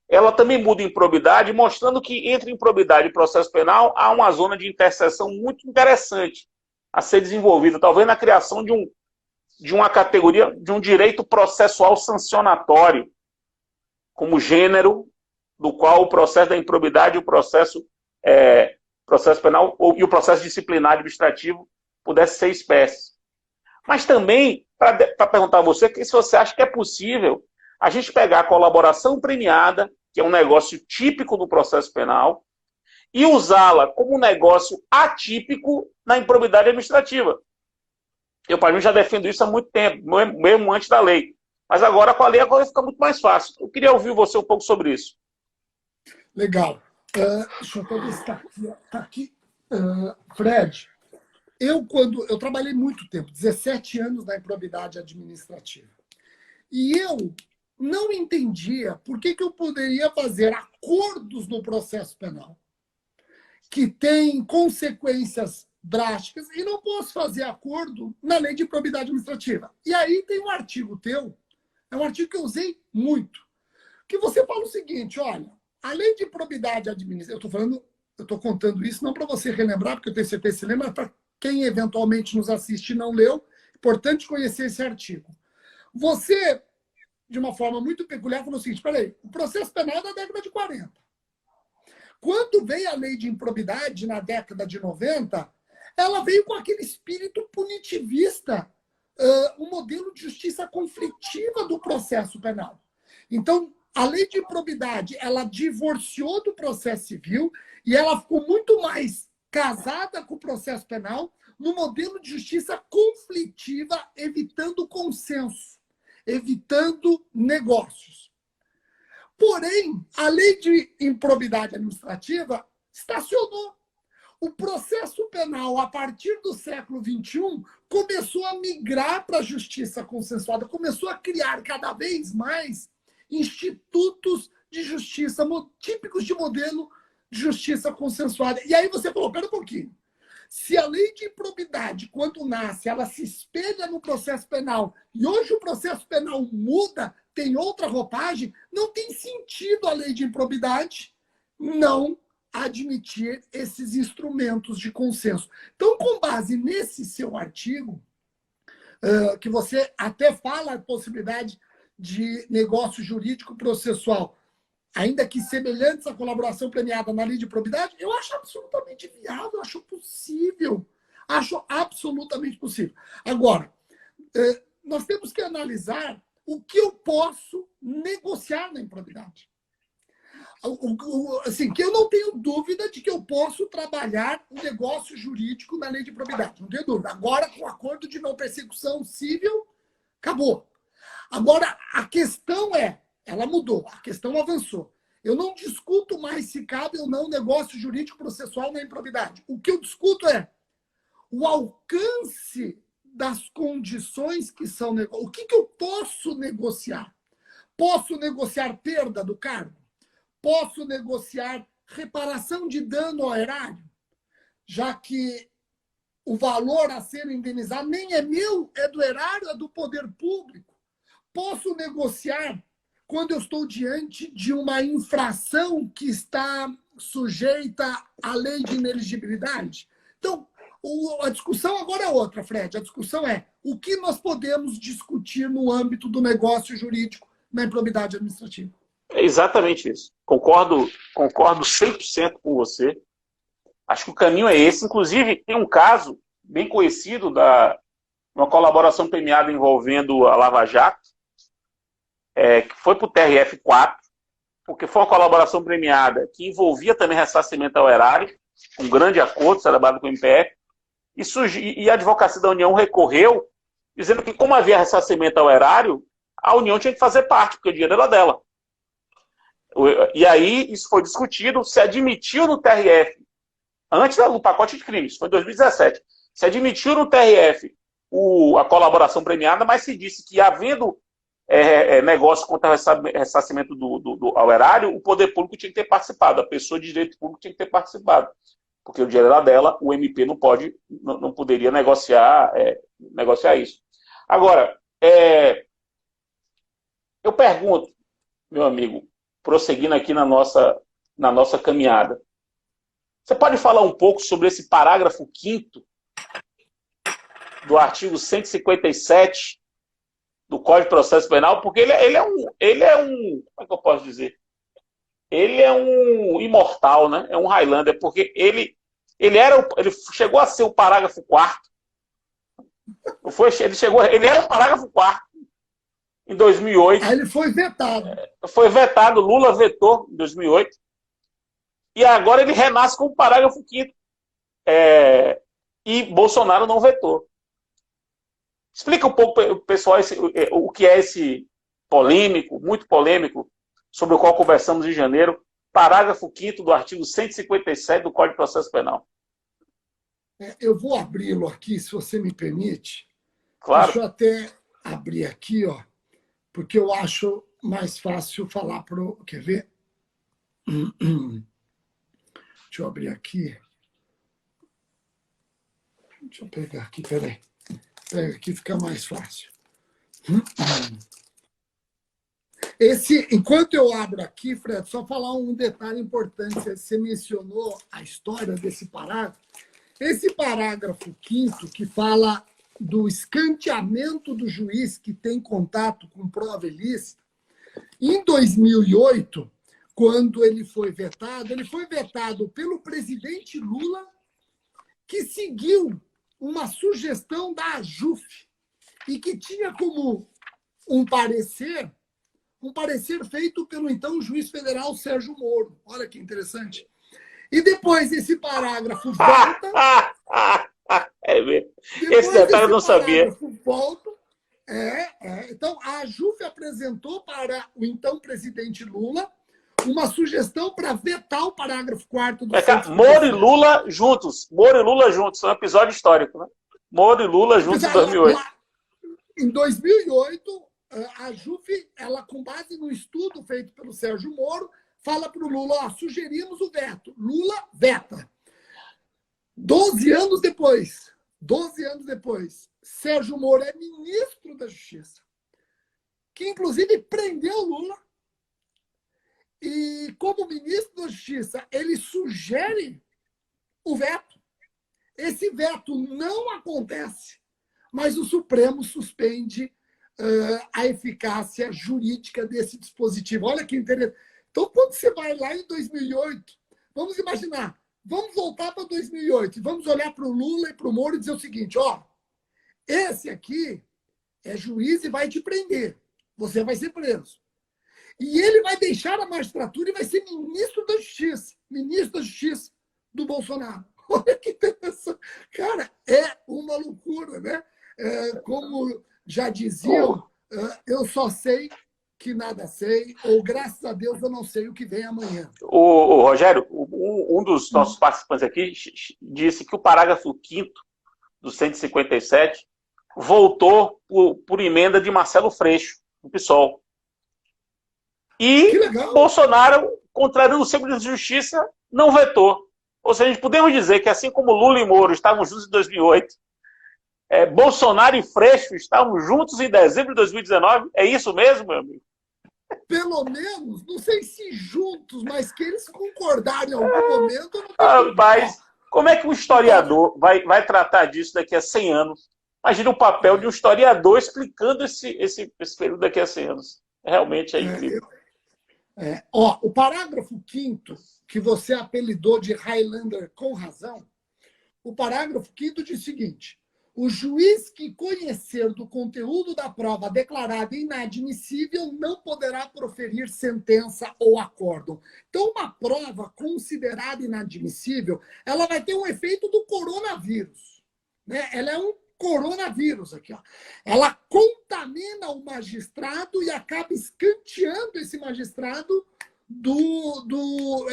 ela também muda improbidade, mostrando que entre improbidade e processo penal há uma zona de interseção muito interessante a ser desenvolvida, talvez na criação de uma categoria, de um direito processual sancionatório, como gênero, do qual o processo da improbidade e o processo penal e o processo disciplinar administrativo pudesse ser espécies. Mas também, para perguntar a você, se você acha que é possível a gente pegar a colaboração premiada, que é um negócio típico do processo penal, e usá-la como um negócio atípico na improbidade administrativa. Eu, para mim, já defendo isso há muito tempo, mesmo antes da lei. Mas agora, com a lei, agora fica muito mais fácil. Eu queria ouvir você um pouco sobre isso. Legal. Deixa eu ver se está aqui. Fred, eu trabalhei muito tempo, 17 anos na improbidade administrativa. E eu não entendia por que eu poderia fazer acordos no processo penal que têm consequências drásticas e não posso fazer acordo na lei de improbidade administrativa. E aí tem um artigo teu, é um artigo que eu usei muito, que você fala o seguinte, olha, a lei de improbidade administrativa, eu estou contando isso não para você relembrar, porque eu tenho certeza que você lembra, para quem eventualmente nos assiste e não leu, importante conhecer esse artigo. Você, de uma forma muito peculiar, falou o seguinte, peraí, o processo penal é da década de 40. Quando veio a lei de improbidade, na década de 90, ela veio com aquele espírito punitivista, um modelo de justiça conflitiva do processo penal. Então, a lei de improbidade, ela divorciou do processo civil e ela ficou muito mais casada com o processo penal no modelo de justiça conflitiva, evitando consenso, evitando negócios. Porém, a lei de improbidade administrativa estacionou. O processo penal, a partir do século XXI, começou a migrar para a justiça consensuada, começou a criar cada vez mais institutos de justiça típicos de modelo de justiça consensuada. E aí você falou, pera um pouquinho, se a lei de improbidade, quando nasce, ela se espelha no processo penal, e hoje o processo penal muda, tem outra roupagem, não tem sentido a lei de improbidade não admitir esses instrumentos de consenso. Então, com base nesse seu artigo, que você até fala a possibilidade de negócio jurídico processual, ainda que semelhantes à colaboração premiada na lei de probidade, eu acho absolutamente viável, acho possível. Acho absolutamente possível. Agora, nós temos que analisar o que eu posso negociar na improbidade. Assim, que eu não tenho dúvida de que eu posso trabalhar um negócio jurídico na lei de probidade. Não tenho dúvida. Agora, com o acordo de não persecução civil, acabou. Agora, a questão ela mudou, a questão avançou. Eu não discuto mais se cabe ou não negócio jurídico processual na improbidade. O que eu discuto é o alcance das condições que são negociadas. O que eu posso negociar? Posso negociar perda do cargo? Posso negociar reparação de dano ao erário? Já que o valor a ser indenizado nem é meu, é do erário, é do poder público. Posso negociar quando eu estou diante de uma infração que está sujeita à lei de ineligibilidade? Então, a discussão agora é outra, Fred. A discussão é o que nós podemos discutir no âmbito do negócio jurídico na improbidade administrativa. É exatamente isso. Concordo 100% com você. Acho que o caminho é esse. Inclusive, tem um caso bem conhecido uma colaboração premiada envolvendo a Lava Jato, que foi para o TRF4, porque foi uma colaboração premiada que envolvia também ressarcimento ao erário, um grande acordo celebrado com o MPF, e a Advocacia da União recorreu, dizendo que, como havia ressarcimento ao erário, a União tinha que fazer parte, porque o dinheiro era dela. E aí isso foi discutido, se admitiu no TRF, antes do pacote de crimes, foi em 2017, se admitiu no TRF a colaboração premiada, mas se disse que, havendo negócio contra ressarcimento ao erário, o poder público tinha que ter participado, a pessoa de direito público tinha que ter participado, porque o dinheiro era dela, o MP não poderia negociar isso. Agora, eu pergunto, meu amigo, prosseguindo aqui na nossa caminhada, você pode falar um pouco sobre esse parágrafo 5º do artigo 157 do Código de Processo Penal? Porque ele é um, como é que eu posso dizer? Ele é um imortal, né? É um Highlander, porque ele chegou a ser o parágrafo 4º. Ele era o parágrafo 4º em 2008. Aí ele foi vetado. Foi vetado, Lula vetou em 2008. E agora ele renasce com o parágrafo 5º. E Bolsonaro não vetou. Explica um pouco para o pessoal o que é esse polêmico, muito polêmico, sobre o qual conversamos em janeiro, parágrafo 5º do artigo 157 do Código de Processo Penal. Eu vou abri-lo aqui, se você me permite. Claro. Deixa eu até abrir aqui, porque eu acho mais fácil falar para o... Quer ver? Deixa eu abrir aqui. Deixa eu pegar aqui, peraí. Pega aqui, fica mais fácil. Enquanto eu abro aqui, Fred, só falar um detalhe importante. Você mencionou a história desse parágrafo. Esse parágrafo 5º, que fala do escanteamento do juiz que tem contato com prova ilícita, em 2008, quando ele foi vetado pelo presidente Lula, que seguiu uma sugestão da AJUF e que tinha como um parecer feito pelo então juiz federal Sérgio Moro. Olha que interessante. E depois esse parágrafo volta. É mesmo. Esse detalhe eu não sabia. Volta. Então, a AJUF apresentou para o então presidente Lula uma sugestão para vetar o parágrafo 4º do Moro e Lula juntos. Moro e Lula juntos. É um episódio histórico, né? Moro e Lula juntos em 2008. Em 2008, a AJUF, ela, com base no estudo feito pelo Sérgio Moro, fala para o Lula, sugerimos o veto. Lula veta. 12 anos depois, Sérgio Moro é ministro da Justiça, que inclusive prendeu Lula. E, como ministro da Justiça, ele sugere o veto. Esse veto não acontece, mas o Supremo suspende a eficácia jurídica desse dispositivo. Olha que interessante. Então, quando você vai lá em 2008, vamos imaginar, vamos voltar para 2008 e vamos olhar para o Lula e para o Moro e dizer o seguinte, esse aqui é juiz e vai te prender. Você vai ser preso. E ele vai deixar a magistratura e vai ser ministro da Justiça do Bolsonaro. Olha que interessante. Cara, é uma loucura, né? Como já diziam, eu só sei que nada sei, ou graças a Deus eu não sei o que vem amanhã. O Rogério, um dos nossos participantes aqui disse que o parágrafo 5º do 157 voltou por emenda de Marcelo Freixo, do PSOL. E Bolsonaro, contrariando o Supremo de Justiça, não vetou. Ou seja, podemos dizer que assim como Lula e Moro estavam juntos em 2008, Bolsonaro e Freixo estavam juntos em dezembro de 2019. É isso mesmo, meu amigo? Pelo menos, não sei se juntos, mas que eles concordaram em algum momento. Rapaz, como é que um historiador vai tratar disso daqui a 100 anos? Imagina o papel de um historiador explicando esse período daqui a 100 anos. Realmente é incrível. O parágrafo 5º, que você apelidou de Highlander com razão, o parágrafo 5º diz o seguinte: o juiz que conhecer do conteúdo da prova declarada inadmissível não poderá proferir sentença ou acórdão. Então, uma prova considerada inadmissível, ela vai ter um efeito do coronavírus, né? Ela é um coronavírus aqui, ó. Ela contamina o magistrado e acaba escanteando esse magistrado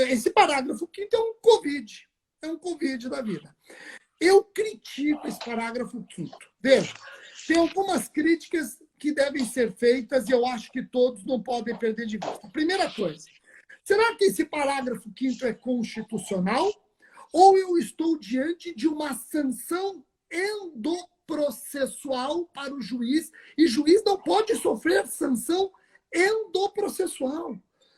esse parágrafo 5º é um Covid. É um Covid da vida. Eu critico esse parágrafo 5º. Veja, tem algumas críticas que devem ser feitas e eu acho que todos não podem perder de vista. Primeira coisa, será que esse parágrafo 5º é constitucional ou eu estou diante de uma sanção endoprocessual para o juiz e o juiz não pode sofrer sanção endoprocessual?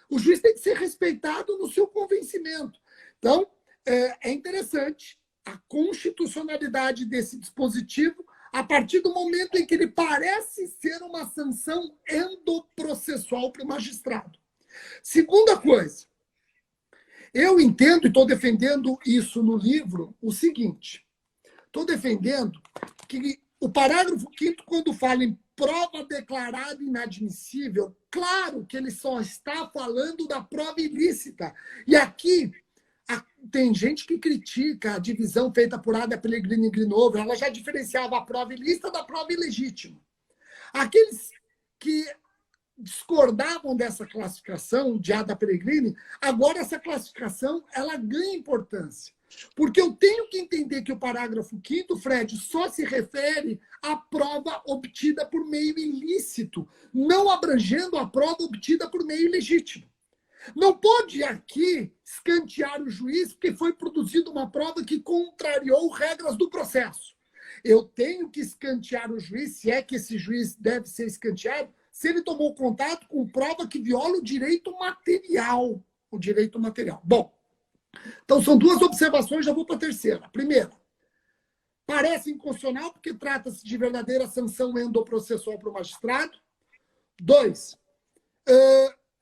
O juiz tem que ser respeitado no seu convencimento. Então, é interessante a constitucionalidade desse dispositivo a partir do momento em que ele parece ser uma sanção endoprocessual para o magistrado. Segunda coisa, eu entendo e estou defendendo isso no livro, o seguinte, estou defendendo que o parágrafo 5º, quando fala em prova declarada inadmissível, claro que ele só está falando da prova ilícita. E aqui tem gente que critica a divisão feita por Ada Pellegrini e Grinovo. Ela já diferenciava a prova ilícita da prova ilegítima. Aqueles que discordavam dessa classificação de Ada Pellegrini, agora essa classificação ela ganha importância. Porque eu tenho que entender que o parágrafo 5º, Fred, só se refere à prova obtida por meio ilícito, não abrangendo a prova obtida por meio ilegítimo. Não pode aqui escantear o juiz porque foi produzida uma prova que contrariou regras do processo. Eu tenho que escantear o juiz, se é que esse juiz deve ser escanteado, se ele tomou contato com prova que viola o direito material. O direito material. Bom, então são duas observações, já vou para a terceira. Primeira, parece inconstitucional porque trata-se de verdadeira sanção endoprocessual para o magistrado. Dois,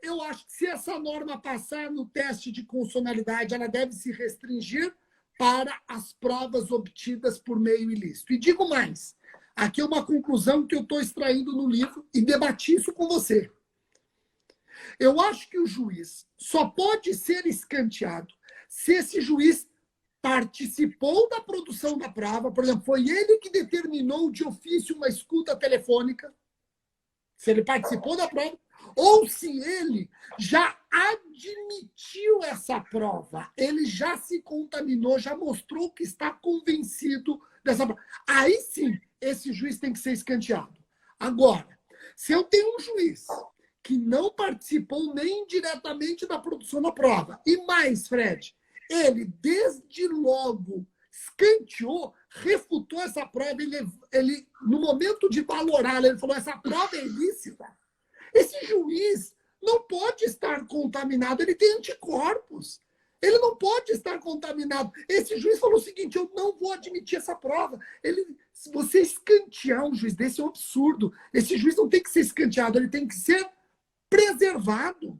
eu acho que se essa norma passar no teste de constitucionalidade, ela deve se restringir para as provas obtidas por meio ilícito. E digo mais, aqui é uma conclusão que eu estou extraindo no livro e debati isso com você. Eu acho que o juiz só pode ser escanteado se esse juiz participou da produção da prova, por exemplo, foi ele que determinou de ofício uma escuta telefônica, se ele participou da prova, ou se ele já admitiu essa prova, ele já se contaminou, já mostrou que está convencido dessa prova. Aí sim, esse juiz tem que ser escanteado. Agora, se eu tenho um juiz que não participou nem indiretamente da produção da prova, e mais, Fred, ele desde logo escanteou, refutou essa prova, ele no momento de valorá-la, ele falou, essa prova é ilícita. Esse juiz não pode estar contaminado, ele tem anticorpos. Ele não pode estar contaminado. Esse juiz falou o seguinte, eu não vou admitir essa prova. Se você escantear um juiz desse, é um absurdo. Esse juiz não tem que ser escanteado, ele tem que ser preservado.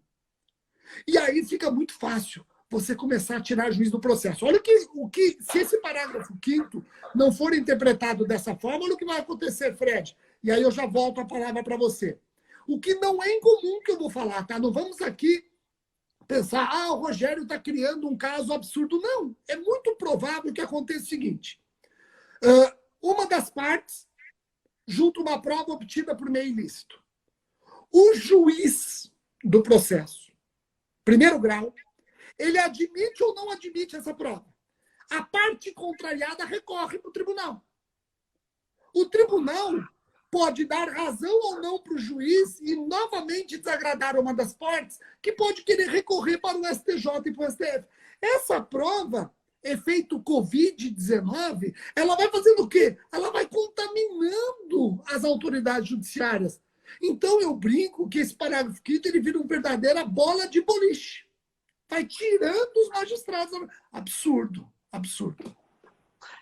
E aí fica muito fácil você começar a tirar juiz do processo. Olha se esse parágrafo 5º não for interpretado dessa forma, olha o que vai acontecer, Fred. E aí eu já volto a palavra para você. O que não é incomum que eu vou falar, tá? Não vamos aqui pensar, o Rogério está criando um caso absurdo. Não, é muito provável que aconteça o seguinte. Uma das partes junta uma prova obtida por meio ilícito. O juiz do processo, primeiro grau, ele admite ou não admite essa prova. A parte contrariada recorre para o tribunal. O tribunal pode dar razão ou não para o juiz e novamente desagradar uma das partes, que pode querer recorrer para o STJ e para o STF. Essa prova, efeito Covid-19, ela vai fazendo o quê? Ela vai contaminando as autoridades judiciárias. Então eu brinco que esse parágrafo 5º ele vira uma verdadeira bola de boliche. Vai tirando os magistrados. Absurdo, absurdo.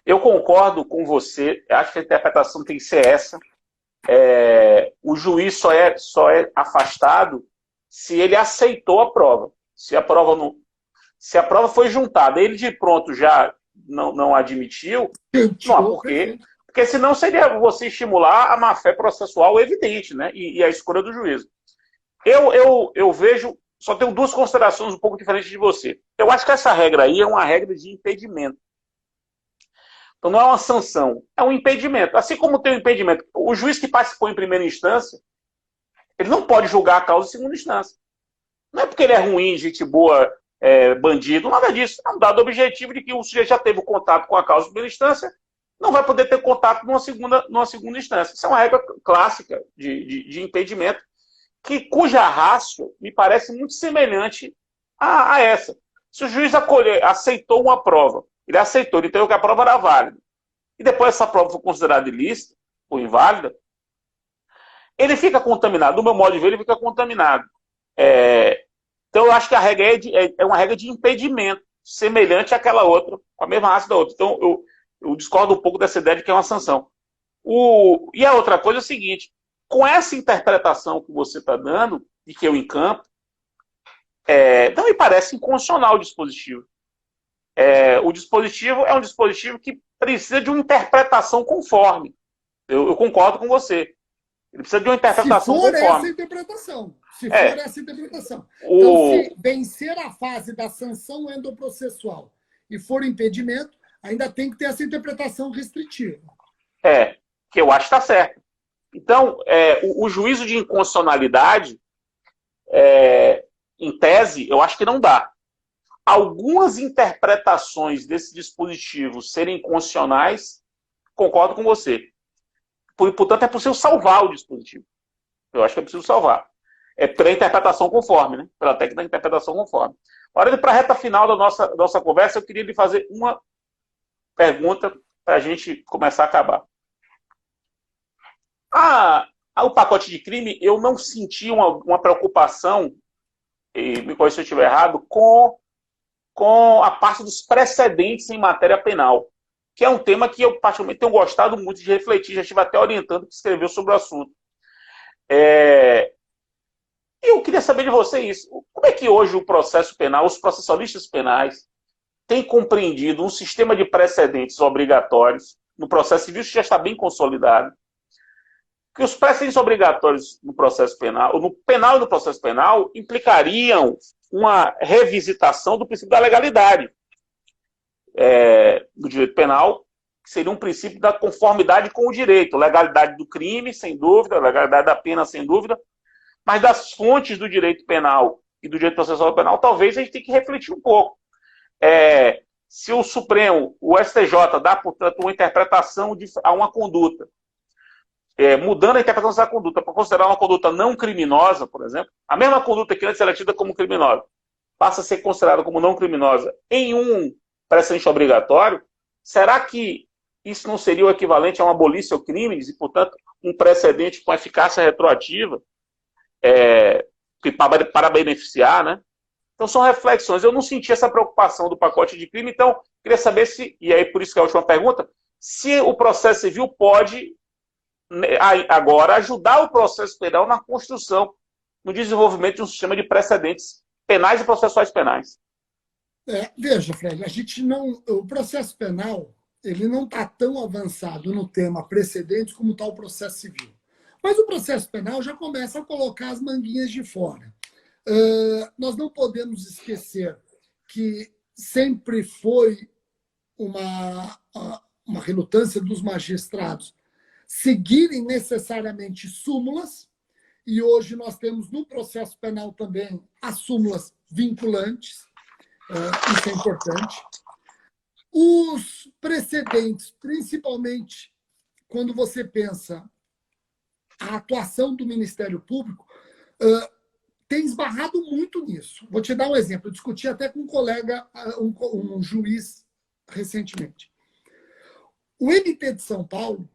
Eu concordo com você, acho que a interpretação tem que ser essa. O juiz só é afastado se ele aceitou a prova. Se a prova foi juntada, ele de pronto já não admitiu, não há porquê. Porque senão seria você estimular a má-fé processual evidente, né? E a escolha do juízo. Eu vejo, só tenho duas considerações um pouco diferentes de você. Eu acho que essa regra aí é uma regra de impedimento. Então não é uma sanção, é um impedimento. Assim como tem um impedimento, o juiz que participou em primeira instância, ele não pode julgar a causa em segunda instância. Não é porque ele é ruim, gente boa, bandido, nada disso. É um dado objetivo de que o sujeito já teve contato com a causa em primeira instância, não vai poder ter contato numa segunda instância. Isso é uma regra clássica de impedimento, cuja ratio me parece muito semelhante a essa. Se o juiz aceitou uma prova, ele aceitou, ele entendeu que a prova era válida, e depois essa prova foi considerada ilícita ou inválida, ele fica contaminado. Do meu modo de ver, ele fica contaminado. Então eu acho que a regra é uma regra de impedimento, semelhante àquela outra, com a mesma raça da outra. Então eu discordo um pouco dessa ideia de que é uma sanção. E a outra coisa é o seguinte, com essa interpretação que você está dando, e que eu encampo, não me parece inconstitucional o dispositivo. O dispositivo é um dispositivo que precisa de uma interpretação conforme. Eu concordo com você. Ele precisa de uma interpretação conforme. Se for essa interpretação. Então, se vencer a fase da sanção endoprocessual e for impedimento, ainda tem que ter essa interpretação restritiva. Que eu acho que está certo. Então, o juízo de inconstitucionalidade, em tese, eu acho que não dá. Algumas interpretações desse dispositivo serem constitucionais, concordo com você. Portanto, é possível salvar o dispositivo. Eu acho que é possível salvar. Pela interpretação conforme, né? Pela técnica da interpretação conforme. Agora, para a reta final da nossa conversa, eu queria lhe fazer uma pergunta para a gente começar a acabar. O pacote de crime, eu não senti uma preocupação, e me corrija se eu estiver errado, com a parte dos precedentes em matéria penal, que é um tema que eu particularmente tenho gostado muito de refletir, já estive até orientando que escreveu sobre o assunto. Eu queria saber de você isso. Como é que hoje o processo penal, os processualistas penais, têm compreendido um sistema de precedentes obrigatórios no processo civil, que já está bem consolidado, que os precedentes obrigatórios no processo penal, no penal e no processo penal, implicariam uma revisitação do princípio da legalidade do direito penal, que seria um princípio da conformidade com o direito, legalidade do crime, sem dúvida, legalidade da pena, sem dúvida, mas das fontes do direito penal e do direito processual penal, talvez a gente tenha que refletir um pouco. Se o Supremo, o STJ, dá, portanto, uma interpretação a uma conduta, mudando a interpretação dessa conduta para considerar uma conduta não criminosa, por exemplo, a mesma conduta que antes era tida como criminosa, passa a ser considerada como não criminosa em um precedente obrigatório, será que isso não seria o equivalente a uma abolição crimes e, portanto, um precedente com eficácia retroativa para beneficiar, né? Então, são reflexões. Eu não senti essa preocupação do pacote de crime, então, queria saber se, e aí por isso que é a última pergunta, se o processo civil pode, agora, ajudar o processo penal na construção, no desenvolvimento de um sistema de precedentes penais e processuais penais. Veja, Fred, o processo penal ele não está tão avançado no tema precedentes como está o processo civil. Mas o processo penal já começa a colocar as manguinhas de fora. Nós não podemos esquecer que sempre foi uma relutância dos magistrados seguirem necessariamente súmulas, e hoje nós temos no processo penal também as súmulas vinculantes, isso é importante. Os precedentes, principalmente quando você pensa a atuação do Ministério Público, tem esbarrado muito nisso. Vou te dar um exemplo. Eu discuti até com um colega, um juiz, recentemente. O MP de São Paulo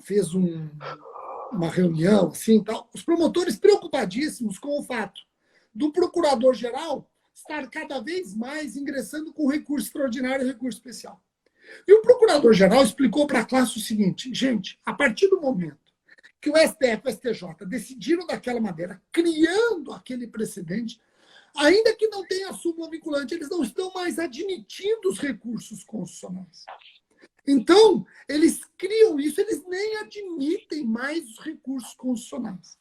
fez uma reunião, assim, tal, os promotores preocupadíssimos com o fato do procurador-geral estar cada vez mais ingressando com recurso extraordinário e recurso especial. E o procurador-geral explicou para a classe o seguinte: gente, a partir do momento que o STF e o STJ decidiram daquela maneira, criando aquele precedente, ainda que não tenha súmula vinculante, eles não estão mais admitindo os recursos constitucionais. Então, eles criam isso, eles nem admitem mais os recursos constitucionais.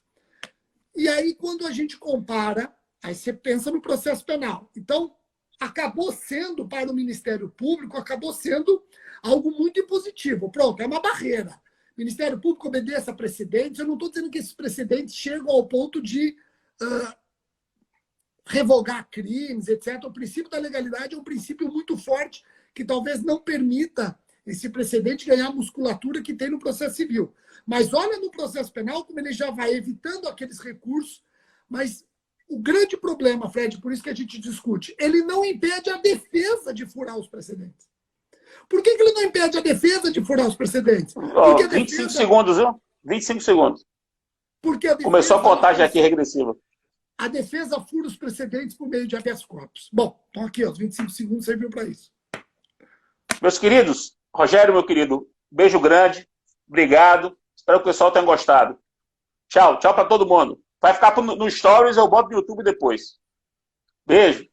E aí, quando a gente compara, aí você pensa no processo penal. Então, acabou sendo, para o Ministério Público, acabou sendo algo muito impositivo. Pronto, é uma barreira. O Ministério Público obedeça a precedentes. Eu não estou dizendo que esses precedentes chegam ao ponto de revogar crimes, etc. O princípio da legalidade é um princípio muito forte que talvez não permita esse precedente ganhar a musculatura que tem no processo civil. Mas olha no processo penal como ele já vai evitando aqueles recursos. Mas o grande problema, Fred, por isso que a gente discute, ele não impede a defesa de furar os precedentes. Por que ele não impede a defesa de furar os precedentes? 25 segundos, viu? 25 segundos. Porque a defesa, começou a contagem aqui regressiva. A defesa fura os precedentes por meio de habeas corpus. Bom, então aqui, os 25 segundos serviu para isso. Meus queridos, Rogério, meu querido, beijo grande, obrigado. Espero que o pessoal tenha gostado. Tchau, tchau para todo mundo. Vai ficar no Stories, eu boto no YouTube depois. Beijo.